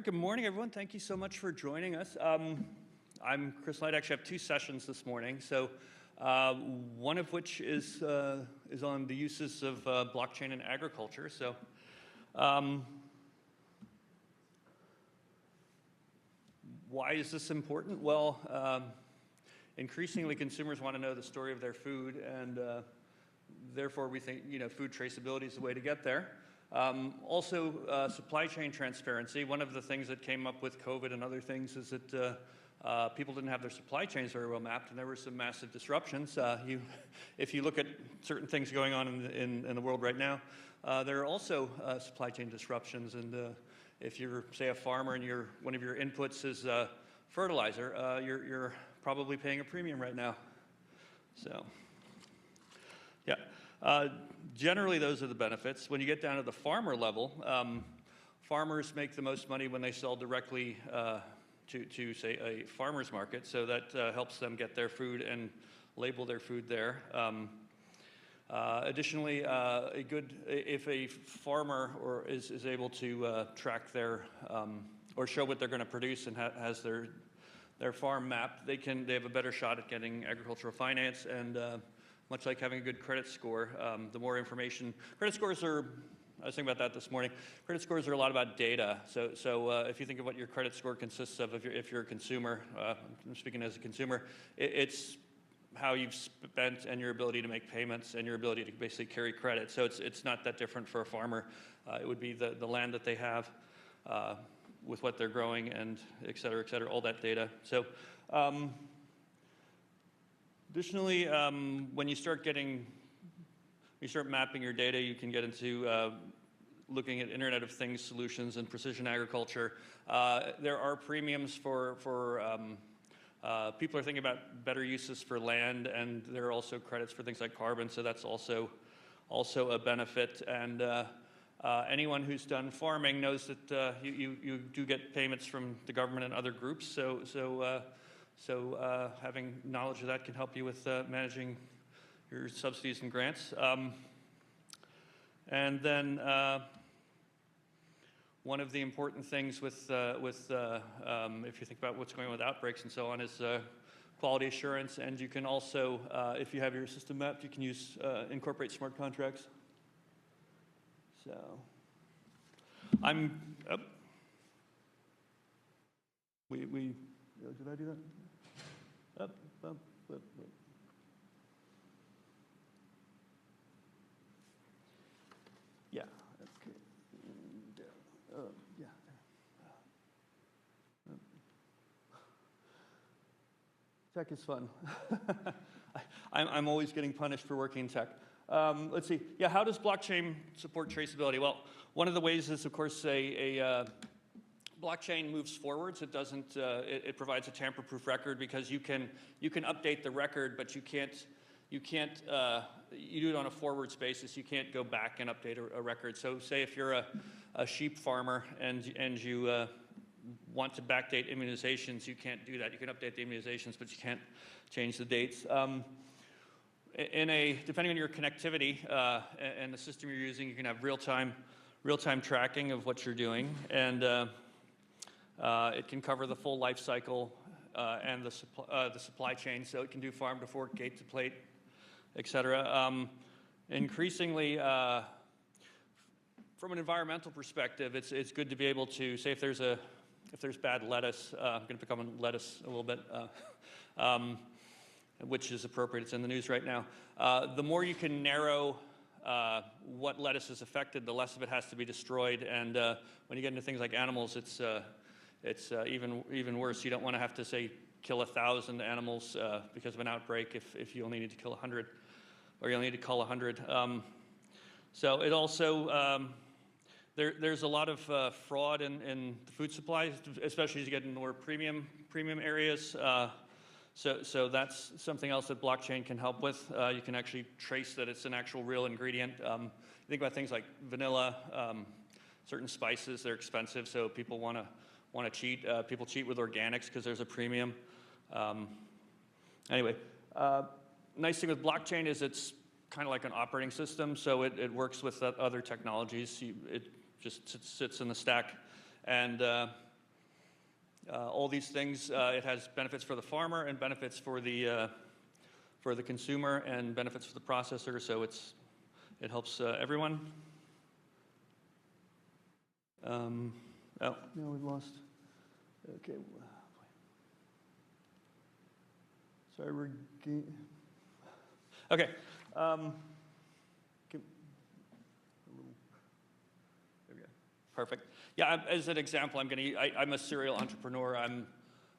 good morning, everyone. Thank you so much for joining us. I'm Chris Light. I actually have two sessions this morning. So one of which is on the uses of blockchain in agriculture. So why is this important? Well, increasingly consumers want to know the story of their food, and therefore we think food traceability is the way to get there. Also, supply chain transparency. One of the things that came up with COVID and other things is that people didn't have their supply chains very well mapped, and there were some massive disruptions. If you look at certain things going on in the world right now, there are also supply chain disruptions. And if you're, say, a farmer and one of your inputs is fertilizer, you're probably paying a premium right now. So, yeah. Generally, those are the benefits. When you get down to the farmer level, farmers make the most money when they sell directly to, say, a farmer's market. So that helps them get their food and label their food there. Additionally, if a farmer is able to track their or show what they're going to produce and has their farm mapped, they have a better shot at getting agricultural finance. And much like having a good credit score, the more information. Credit scores are, I was thinking about that this morning. Credit scores are a lot about data. So if you think of what your credit score consists of, if you're a consumer, I'm speaking as a consumer, it's how you've spent and your ability to make payments and your ability to basically carry credit. So it's not that different for a farmer. It would be the land that they have with what they're growing and et cetera, all that data. So. Additionally, when you start mapping your data, you can get into looking at Internet of Things solutions and precision agriculture. There are premiums for people are thinking about better uses for land, and there are also credits for things like carbon. So that's also a benefit. And anyone who's done farming knows that you do get payments from the government and other groups. So having knowledge of that can help you with managing your subsidies and grants. And then one of the important things with if you think about what's going on with outbreaks and so on is quality assurance. And you can also, if you have your system mapped, you can incorporate smart contracts. So did I do that? Up. Yeah, okay. Yeah. Tech is fun. I'm always getting punished for working in tech. Let's see. Yeah, how does blockchain support traceability? Well, one of the ways is, of course, a blockchain moves forwards. It doesn't. It provides a tamper-proof record because you can update the record, but you can't. You do it on a forwards basis. You can't go back and update a record. So, say if you're a sheep farmer and you want to backdate immunizations, you can't do that. You can update the immunizations, but you can't change the dates. Depending on your connectivity and the system you're using, you can have real-time tracking of what you're doing, and it can cover the full life cycle and the supply chain, so it can do farm to fork, gate to plate, et cetera. Increasingly, from an environmental perspective, it's good to be able to say if there's bad lettuce. I'm going to pick up on lettuce a little bit, which is appropriate. It's in the news right now. The more you can narrow what lettuce is affected, the less of it has to be destroyed. And when you get into things like animals, it's even worse. You don't want to have to, say, kill 1,000 animals because of an outbreak if you only need to kill 100, or you only need to cull 100. So it also, there's a lot of fraud in the food supply, especially as you get into more premium areas. So that's something else that blockchain can help with. You can actually trace that it's an actual real ingredient. You think about things like vanilla, certain spices, they're expensive, so people want to cheat. People cheat with organics because there's a premium. Anyway, nice thing with blockchain is it's kind of like an operating system, so it works with other technologies. It just sits in the stack, and All these things, it has benefits for the farmer and benefits for the consumer and benefits for the processor, so it helps everyone. Oh, no, we've lost. Okay. Sorry, we're. Okay. There we go. Perfect. Yeah, as an example, I'm a serial entrepreneur. I'm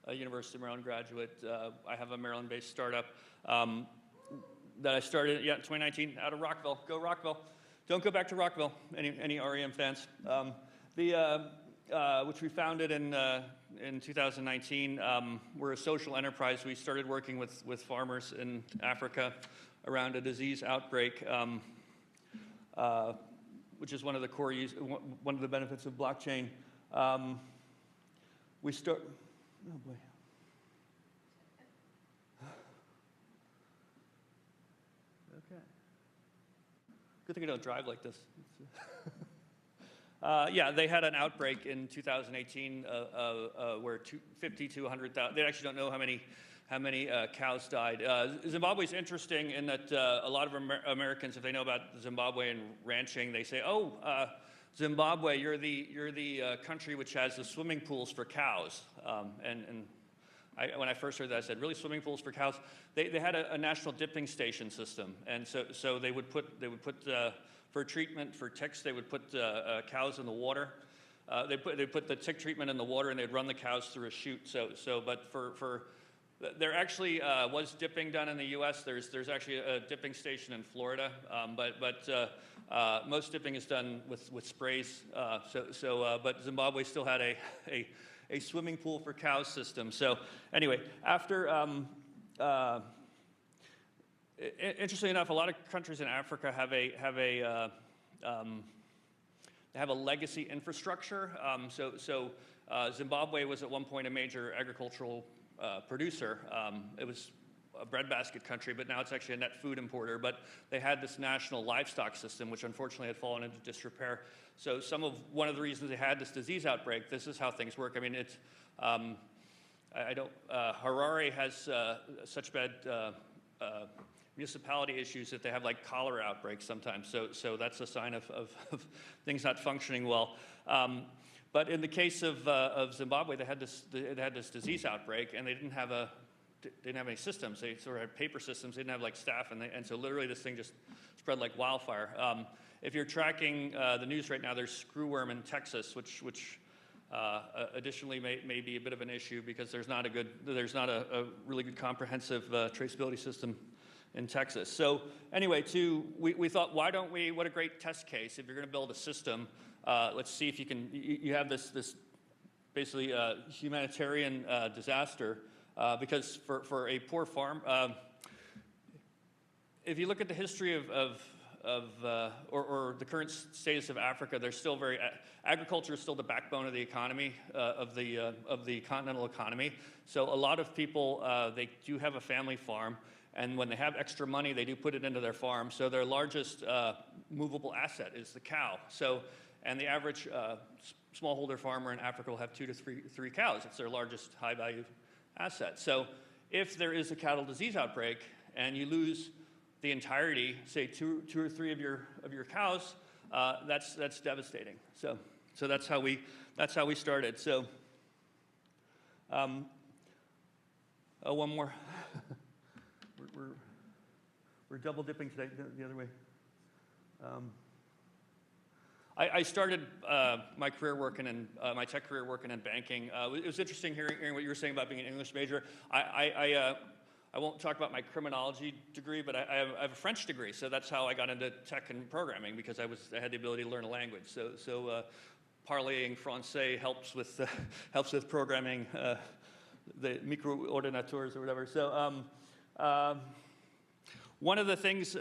a University of Maryland graduate. I have a Maryland-based startup that I started, in 2019 out of Rockville. Go Rockville. Don't go back to Rockville, any REM fans. Which we founded in 2019. We're a social enterprise. We started working with farmers in Africa around a disease outbreak, which is one of the one of the benefits of blockchain. Oh boy. Okay. Good thing I don't drive like this. Yeah, they had an outbreak in 2018 where 50 to 100,000. They actually don't know how many cows died. Zimbabwe's interesting in that a lot of Americans, if they know about Zimbabwe and ranching, they say, "Oh, Zimbabwe, you're the country which has the swimming pools for cows." When I first heard that, I said, "Really, swimming pools for cows?" They had a national dipping station system, and so they would put for treatment for ticks, they would put cows in the water. They put the tick treatment in the water, and they'd run the cows through a chute. But there actually was dipping done in the U.S. There's actually a dipping station in Florida, but most dipping is done with sprays. But Zimbabwe still had a swimming pool for cows system. So anyway, after. Interestingly enough, a lot of countries in Africa have a legacy infrastructure. Zimbabwe was at one point a major agricultural producer. It was a breadbasket country, but now it's actually a net food importer. But they had this national livestock system, which unfortunately had fallen into disrepair. So one of the reasons they had this disease outbreak, this is how things work. I mean, it's Harare has such bad municipality issues that they have like cholera outbreaks sometimes. So that's a sign of things not functioning well. But in the case of Zimbabwe, they had this disease outbreak, and they didn't have any systems. They sort of had paper systems. They didn't have like staff, and so literally this thing just spread like wildfire. If you're tracking the news right now, there's screwworm in Texas, which additionally may be a bit of an issue because there's not a really good comprehensive traceability system in Texas. So anyway, we thought, why don't we? What a great test case if you're going to build a system. Let's see if you have this basically humanitarian disaster because for a poor farm, if you look at the history of the current status of Africa, they're still agriculture is still the backbone of the economy, of the continental economy. So a lot of people, they do have a family farm, and when they have extra money, they do put it into their farm. So their largest movable asset is the cow. And the average smallholder farmer in Africa will have 2 to 3 cows. It's their largest high-value asset. So if there is a cattle disease outbreak and you lose the entirety, say two or three of your cows, that's devastating. So that's how we started. So one more. We're double dipping today the other way. I started my career working in my tech career working in banking. It was interesting hearing what you were saying about being an English major. I won't talk about my criminology degree, but I have a French degree, so that's how I got into tech and programming because I had the ability to learn a language. So parlaying français helps with programming the microordinateurs or whatever. So one of the things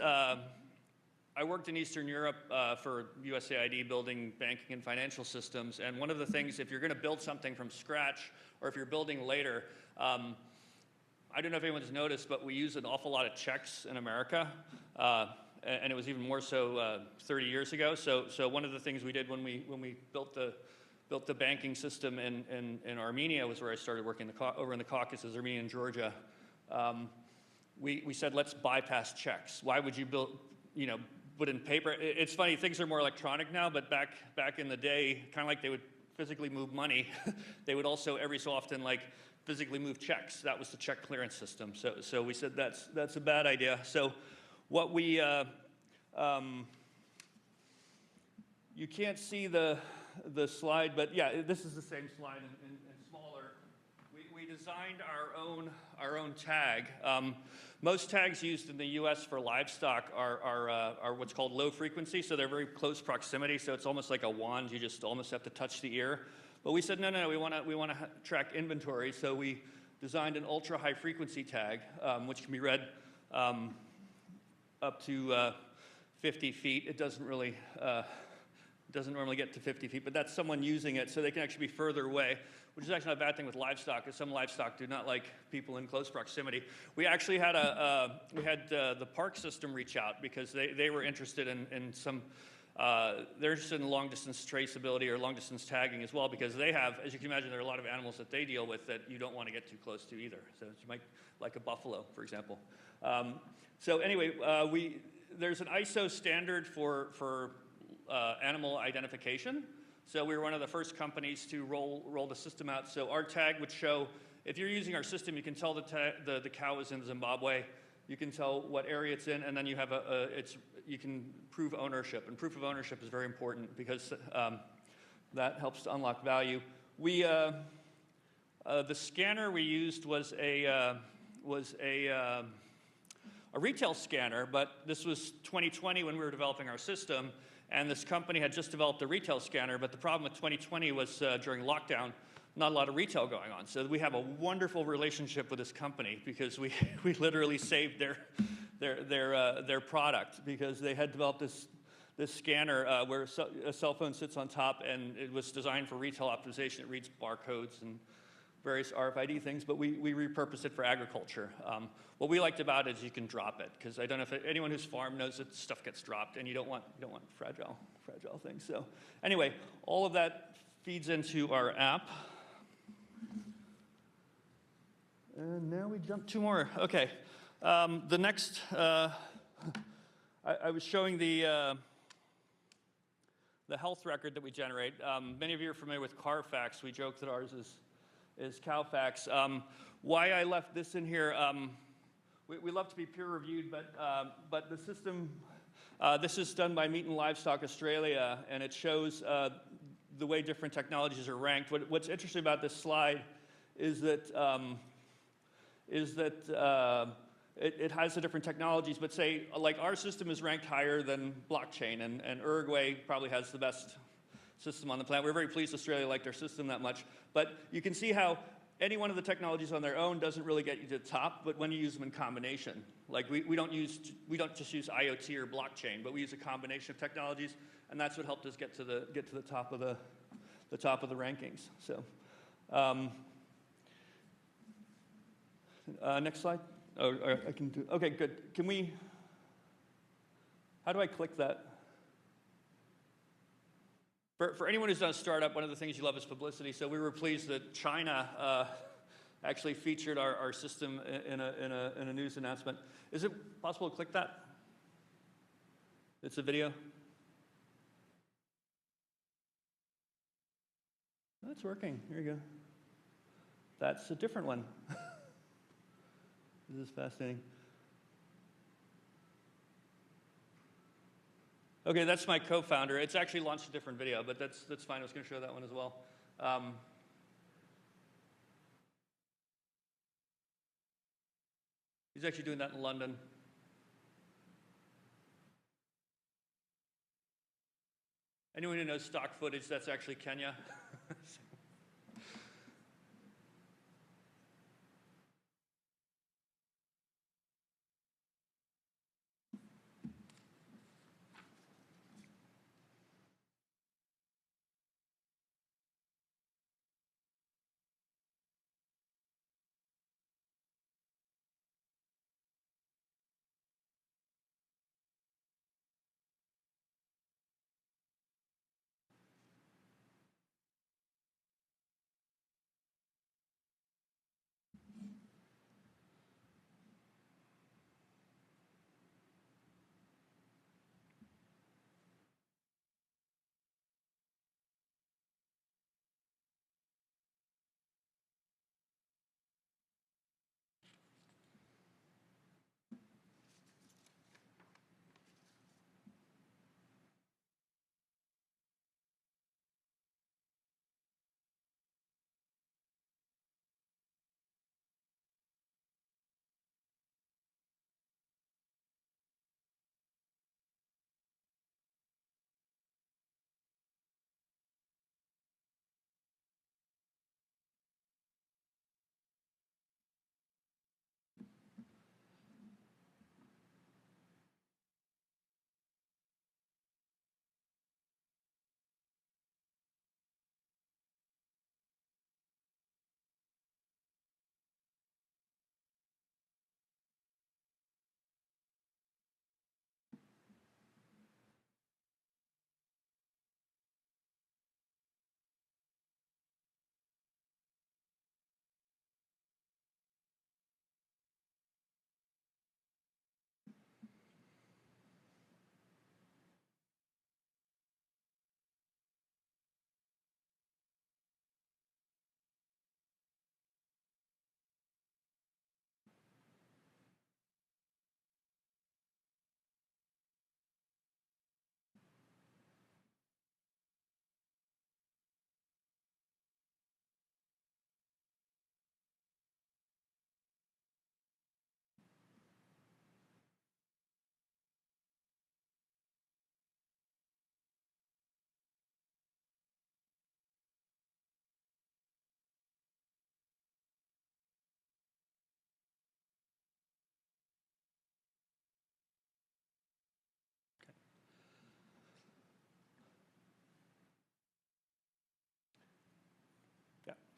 I worked in Eastern Europe for USAID building banking and financial systems, and one of the things, if you're going to build something from scratch or if you're building later, I don't know if anyone's noticed, but we use an awful lot of checks in America, and it was even more so 30 years ago. So one of the things we did when we built the built the banking system in Armenia, was where I started working over in the Caucasus, Armenia and Georgia. We said, let's bypass checks. Why would you build, put in paper? It's funny, things are more electronic now, but back in the day, kind of like they would physically move money, they would also every so often physically move checks. That was the check clearance system. So we said that's a bad idea. So what we, you can't see the slide, but yeah, this is the same slide in smaller. We designed our own tag. Most tags used in the U.S. for livestock are what's called low frequency, so they're very close proximity. So it's almost like a wand; you just almost have to touch the ear. But we said no, we want to track inventory, so we designed an ultra high frequency tag, which can be read up to 50 feet. It doesn't really doesn't normally get to 50 feet, but that's someone using it, so they can actually be further away, which is actually not a bad thing with livestock, because some livestock do not like people in close proximity. We actually had the park system reach out because they were interested in some, they're interested in long distance traceability or long distance tagging as well, because they have, as you can imagine, there are a lot of animals that they deal with that you don't want to get too close to either. So you might like a buffalo, for example. So anyway, there's an ISO standard for animal identification. So we were one of the first companies to roll the system out. So our tag would show, if you're using our system, you can tell the cow is in Zimbabwe. You can tell what area it's in, and then you have you can prove ownership. And proof of ownership is very important because that helps to unlock value. The scanner we used was a retail scanner, but this was 2020 when we were developing our system. And this company had just developed a retail scanner, but the problem with 2020 was during lockdown, not a lot of retail going on. So we have a wonderful relationship with this company because we literally saved their product because they had developed this scanner where a cell phone sits on top, and it was designed for retail optimization. It reads barcodes and various RFID things, but we repurposed it for agriculture. What we liked about it is you can drop it, because I don't know if anyone who's farmed knows that stuff gets dropped, and you don't want fragile things. So anyway, all of that feeds into our app. And now we jump two more. Okay, the next, I was showing the health record that we generate. Many of you are familiar with Carfax. We joke that ours is Cowfax. Why I left this in here, we love to be peer reviewed, but the system, this is done by Meat and Livestock Australia, and it shows the way different technologies are ranked. What's interesting about this slide is that it has the different technologies, but say, like our system is ranked higher than blockchain, and Uruguay probably has the best system on the planet. We're very pleased Australia liked our system that much, but you can see how any one of the technologies on their own doesn't really get you to the top, but when you use them in combination, like we don't just use IoT or blockchain, but we use a combination of technologies, and that's what helped us get to the top of the rankings. So, next slide. Oh, I can do. Okay, good. Can we? How do I click that? For anyone who's done a startup, one of the things you love is publicity. So we were pleased that China actually featured our system in a news announcement. Is it possible to click that? It's a video. That's working. Here you go. That's a different one. This is fascinating. Okay, that's my co-founder. It's actually launched a different video, but that's fine. I was going to show that one as well. He's actually doing that in London. Anyone who knows stock footage, that's actually Kenya.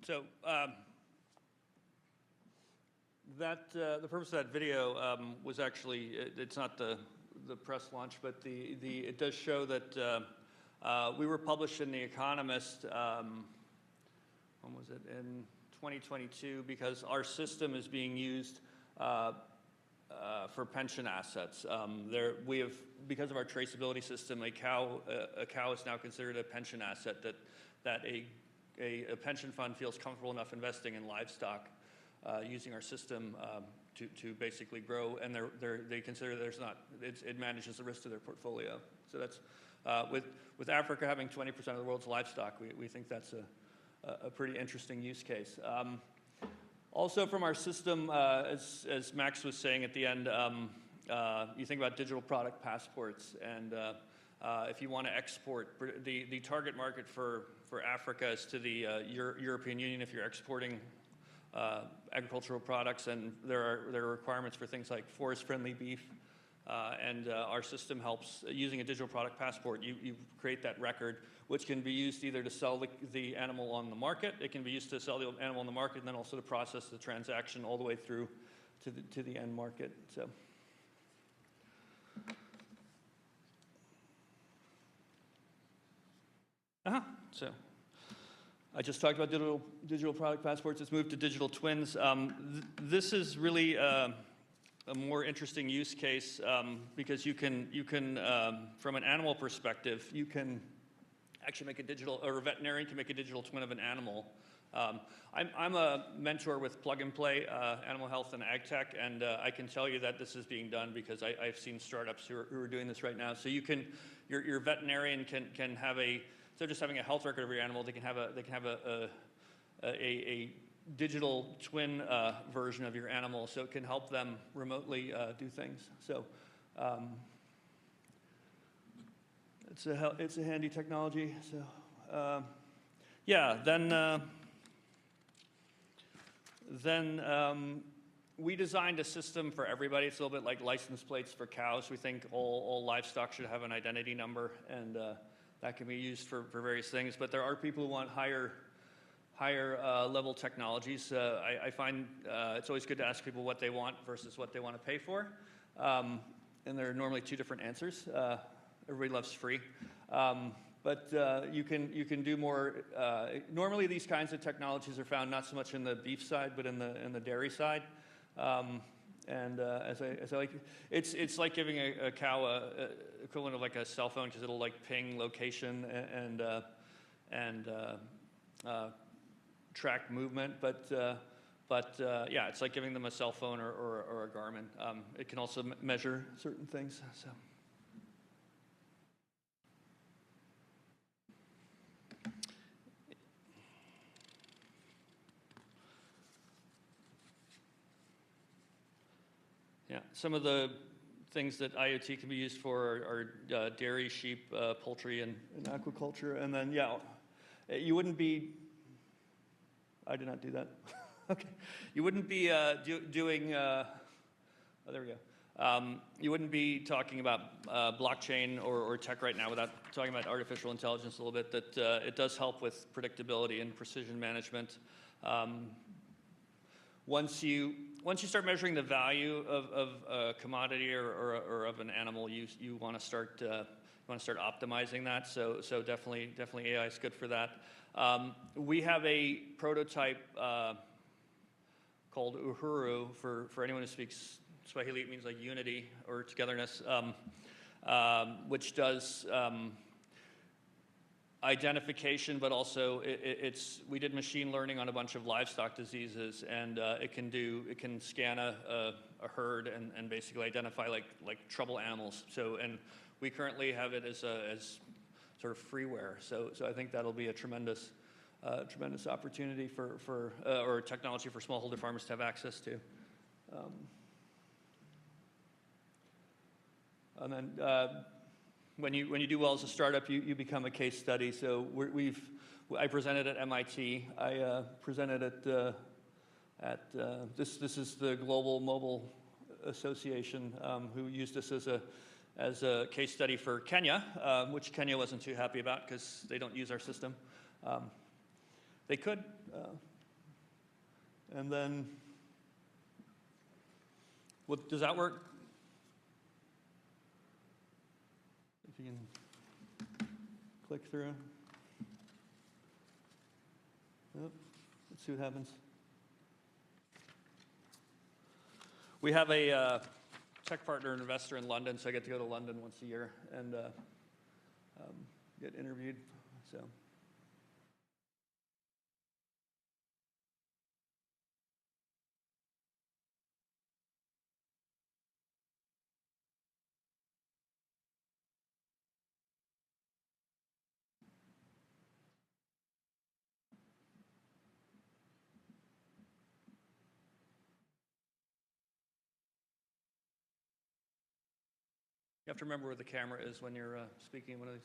So the purpose of that video was actually, it's not the press launch, but it does show that we were published in The Economist, when was it, in 2022, because our system is being used for pension assets. We have, because of our traceability system, a cow is now considered a pension asset that a pension fund feels comfortable enough investing in livestock using our system to basically grow, and they consider it manages the risk to their portfolio. So that's with Africa having 20% of the world's livestock, we think that's a pretty interesting use case. Also from our system, as Max was saying at the end, you think about digital product passports, and if you want to export, the target market for Africa is to the European Union if you're exporting agricultural products, and there are requirements for things like forest-friendly beef, and our system helps. Using a digital product passport, you create that record, which can be used either to sell the animal on the market, it can be used to sell the animal on the market, and then also to process the transaction all the way through to the end market. So. So I just talked about digital product passports. Let's move to digital twins. This is really a more interesting use case because you can from an animal perspective, you can actually make a veterinarian can make a digital twin of an animal. I'm a mentor with Plug and Play Animal Health and Ag Tech, and I can tell you that this is being done because I've seen startups who are doing this right now. So your veterinarian can have instead of just having a health record of your animal, they can have a digital twin version of your animal, so it can help them remotely do things. So it's a handy technology. So yeah, then we designed a system for everybody. It's a little bit like license plates for cows. We think all livestock should have an identity number, and that can be used for various things. But there are people who want higher level technologies. I find it's always good to ask people what they want versus what they want to pay for. And there are normally two different answers. Everybody loves free. But you can do more. Normally these kinds of technologies are found not so much in the beef side, but in the dairy side. As I like, it's like giving a cow equivalent of like a cell phone, because it'll like ping location and track movement. But yeah, it's like giving them a cell phone or a Garmin. It can also measure certain things. So. Yeah, some of the things that IoT can be used for are dairy, sheep, poultry, and aquaculture. And then, yeah, you wouldn't be, I did not do that. Okay. You wouldn't be doing, oh, there we go. You wouldn't be talking about blockchain or tech right now without talking about artificial intelligence a little bit, that it does help with predictability and precision management. Once you start measuring the value of a commodity or of an animal, you want to start optimizing that. So definitely AI is good for that. We have a prototype called Uhuru for anyone who speaks Swahili. It means like unity or togetherness, which does identification, but also we did machine learning on a bunch of livestock diseases, and it can scan a herd and basically identify like trouble animals. So, and we currently have it as sort of freeware. So I think that'll be a tremendous opportunity or technology for smallholder farmers to have access to. And then. When you do well as a startup, you become a case study. So I presented at MIT. I presented at this is the Global Mobile Association, who used this as a case study for Kenya, which Kenya wasn't too happy about because they don't use our system. They could. And then, what, does that work? If you can click through. Yep. Let's see what happens. We have a tech partner and investor in London, so I get to go to London once a year and get interviewed. So. You have to remember where the camera is when you're speaking in one of these.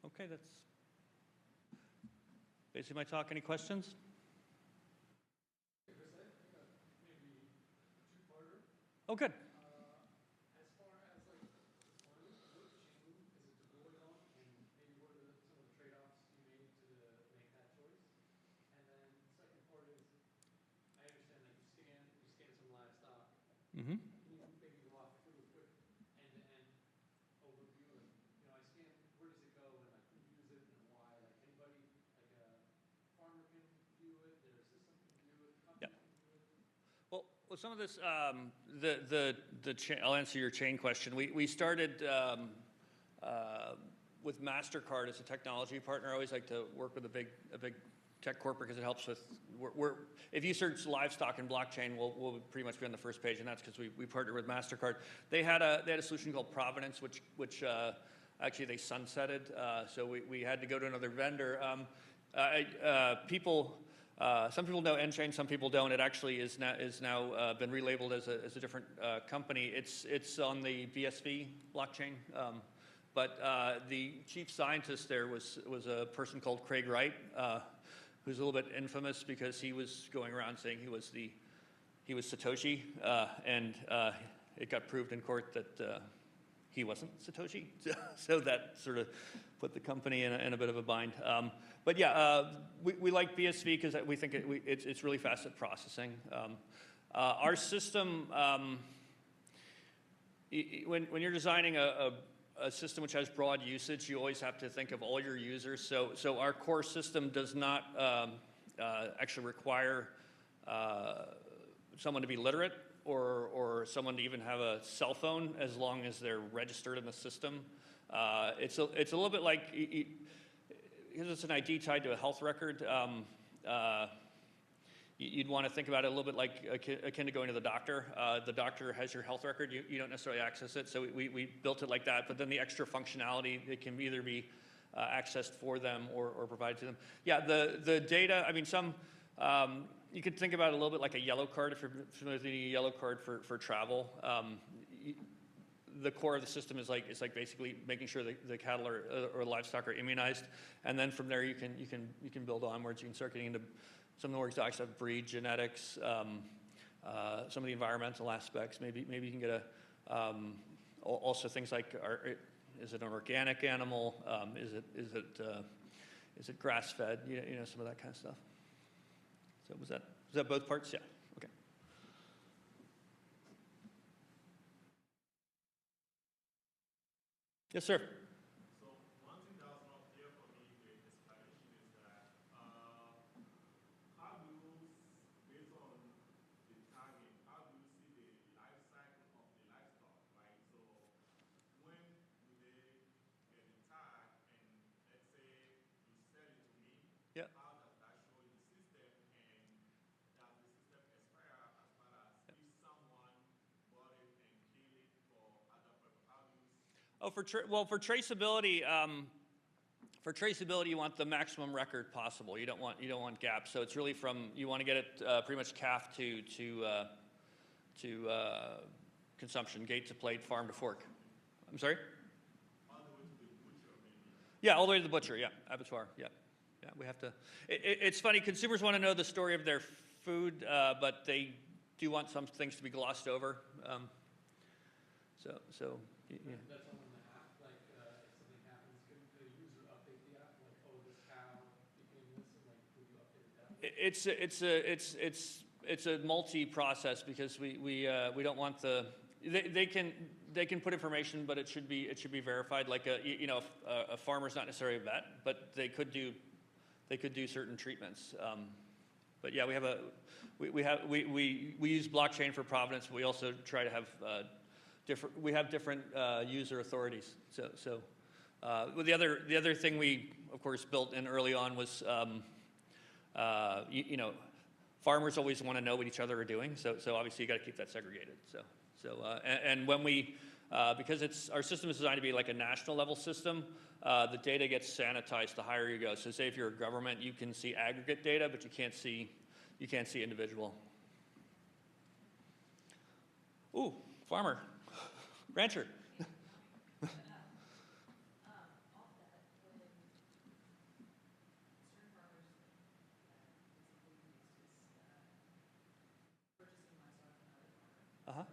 Okay, that's basically my talk. Any questions? Oh, good. As far as like farming, what chain is it deployed on, and maybe what are some of the trade-offs you made to make that choice? And then the second part is, I understand that you scan some livestock. Mm-hmm. Can you maybe walk through a quick end-to-end overview? Like, I scan, where does it go, and like who views it and why? Like anybody, like a farmer can view it, their system can view it, the company can view it. Well, some of this, I'll answer your chain question. We started with MasterCard as a technology partner. I always like to work with a big tech corporate because it helps with. If you search livestock and blockchain, we'll pretty much be on the first page, and that's because we partnered with MasterCard. They had a solution called Providence, which actually they sunsetted. So we had to go to another vendor. Some people know nChain, some people don't. It actually is now been relabeled as a different company. It's on the BSV blockchain, but the chief scientist there was a person called Craig Wright, who's a little bit infamous because he was going around saying he was Satoshi, and it got proved in court that he wasn't Satoshi, so that sort of put the company in a bit of a bind. But yeah, we like BSV because we think it's really fast at processing. Our system, when you're designing a system which has broad usage, you always have to think of all your users. So our core system does not actually require someone to be literate or someone to even have a cell phone as long as they're registered in the system. It's a little bit like, because it's an ID tied to a health record, you'd want to think about it a little bit like akin to going to the doctor. The doctor has your health record, you don't necessarily access it, so we built it like that, but then the extra functionality, it can either be accessed for them or provided to them. Yeah, the data, I mean, you could think about it a little bit like a yellow card, if you're familiar with a yellow card for travel. The core of the system is like basically making sure the cattle or livestock are immunized, and then from there you can build onwards. You can start getting into some of the more exotic stuff, breed, genetics, some of the environmental aspects. Maybe you can get also things like is it an organic animal? Is it grass fed? You know, some of that kind of stuff. So was that both parts? Yeah. Okay. Yes, sir. So one thing that was not clear for me with explanation is that how do you, based on the tagging, how do you see the life cycle of the livestock, right? So when do they get the tag, and let's say you sell it to me, Yeah. how does that show in the system, and does the system expire as far as if someone bought it and killed it for other purpose? How do you Oh, for traceability, you want the maximum record possible. You don't want gaps. So it's really you want to get it pretty much calf to consumption, gate to plate, farm to fork. I'm sorry? all the way to the butcher maybe? Yeah, all the way to the butcher. Yeah, abattoir. Yeah, we have to. It's funny. Consumers want to know the story of their food, but they do want some things to be glossed over. So. Yeah. That's all in the app, like, if something happens, could the user update the app, like, oh, this cow became this, and like, would you update it that way? It's a multi-process because we don't want they can put information, but it should be verified. Like a farmer's not necessarily a vet, but they could do certain treatments. But yeah, we use blockchain for provenance, but we also try to have different user authorities. So the other thing we of course built in early on was farmers always want to know what each other are doing. So obviously you got to keep that segregated. And when because our system is designed to be like a national level system, the data gets sanitized the higher you go. So say if you're a government, you can see aggregate data, but you can't see individual. Ooh, farmer. Rancher. Uh-huh.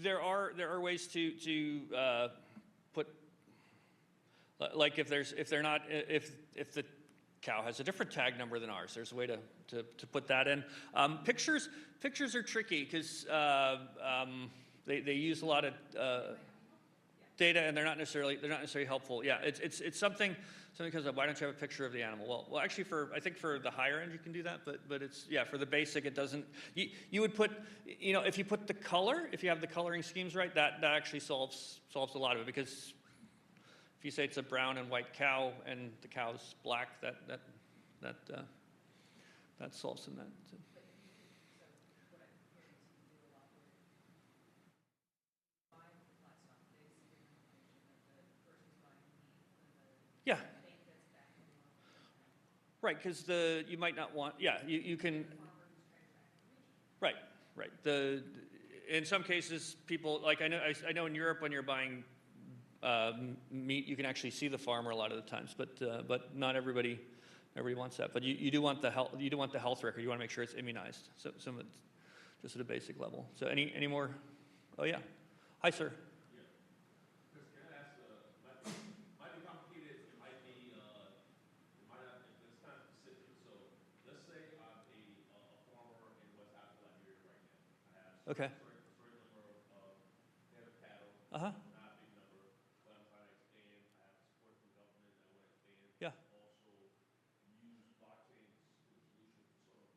There are ways to put, like if the cow has a different tag number than ours, there's a way to put that in. Pictures are tricky because they use a lot of data, and they're not necessarily helpful. Yeah, it's something comes up. Why don't you have a picture of the animal? Well, actually, I think for the higher end you can do that, but it's for the basic it doesn't. You would put if you put the color, if you have the coloring schemes right, that actually solves a lot of it, because if you say it's a brown and white cow and the cow's black, that solves some of that. So. Yeah. Right, because you might not want. Yeah, you can. Right. in some cases, people, like I know in Europe when you're buying meat, you can actually see the farmer a lot of the times, but not everybody wants that. But you do want the health record. You want to make sure it's immunized. So some of it's just at a basic level. So any more? Oh yeah. Hi, sir. Chris, can I ask, might be complicated, it might not, it's kind of specific. So let's say I'm a farmer in West Africa, Liberia right now. I have Okay. a certain number of head of cattle, Uh-huh. not a big number, but I'm trying to expand. I have support from government, I want to expand. Yeah. Also use blockchain solutions to sort of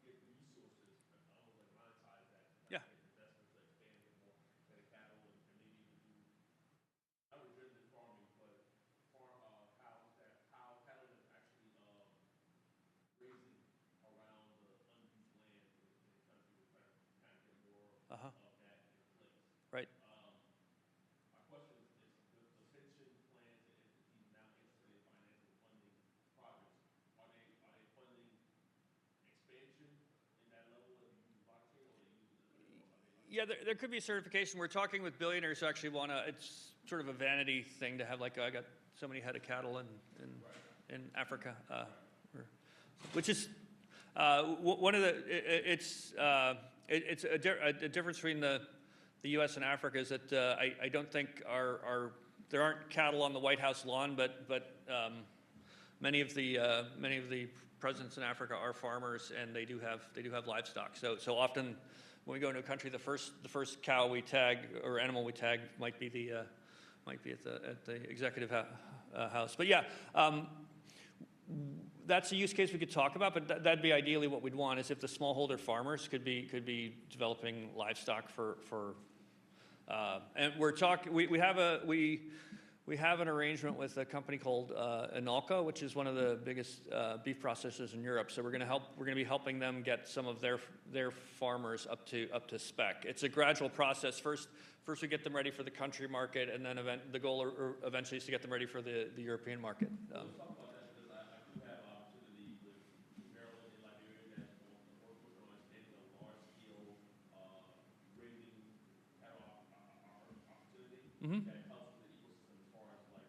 get resources, almost like monetize that, Yeah. get investments to expand, get more head of cattle, and maybe even do not regenerative farming, but cattle that's actually grazing around the unused land in the country. We're trying to kind of get more Uh-huh. of that in place. Right. My question is the pension plans and entities now interested in financial funding projects, are they funding expansion in that level of use blockchain, or they use it, or are they like? Yeah, there could be certification. We're talking with billionaires who actually want to, it's sort of a vanity thing to have, like, I got so many head of cattle in Africa, which is one of the, it's a difference between the U.S. and Africa is that I don't think there aren't cattle on the White House lawn, but many of the presidents in Africa are farmers, and they do have livestock. So often when we go into a country, the first cow we tag or animal we tag might be at the executive house. But yeah, that's a use case we could talk about. But that'd be ideally what we'd want, is if the smallholder farmers could be developing livestock for and we're talking. We have an arrangement with a company called Inalco, which is one of the biggest beef processors in Europe. So we're going to be helping them get some of their farmers up to spec. It's a gradual process. First we get them ready for the country market, and then the goal eventually is to get them ready for the European market. Let's talk about that, because I do have opportunity with Maryland and Liberia that working on expanding a large-scale grazing cattle opportunity. Mm-hmm. That helps with the ecosystem as far as, like,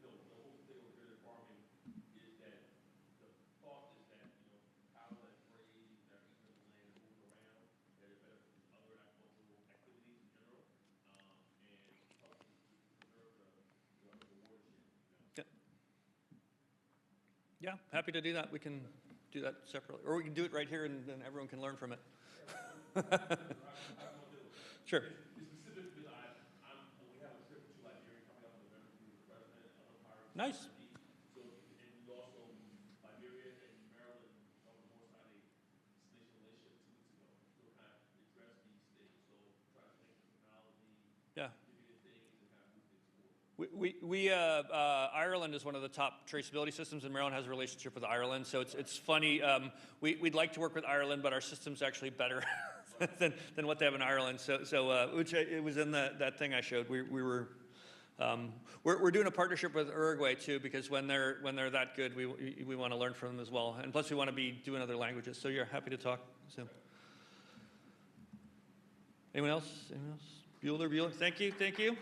the whole thing with regenerative farming is that the thought is that cattle that graze, that are eating the land and moving around, that it benefits other agricultural activities in general, and helps to preserve the watershed. Yeah, happy to do that. We can do that separately, or we can do it right here, and then everyone can learn from it. Sure. Specific because we have a trip to Liberia coming up in November to the president of the Pirates. Nice. So, and we also, Liberia and Maryland, Governor Morse had a destination relationship 2 weeks ago. So kind of address these things. So try to think of technology, Yeah. distributed things, and kind of move things forward. Ireland is one of the top traceability systems, and Maryland has a relationship with Ireland. So it's funny. We'd like to work with Ireland, but our system's actually better than what they have in Ireland. So which it was in that thing I showed. We're doing a partnership with Uruguay too, because when they're that good, we want to learn from them as well. And plus, we want to be doing other languages. So you're happy to talk. So anyone else? Bueller. Thank you.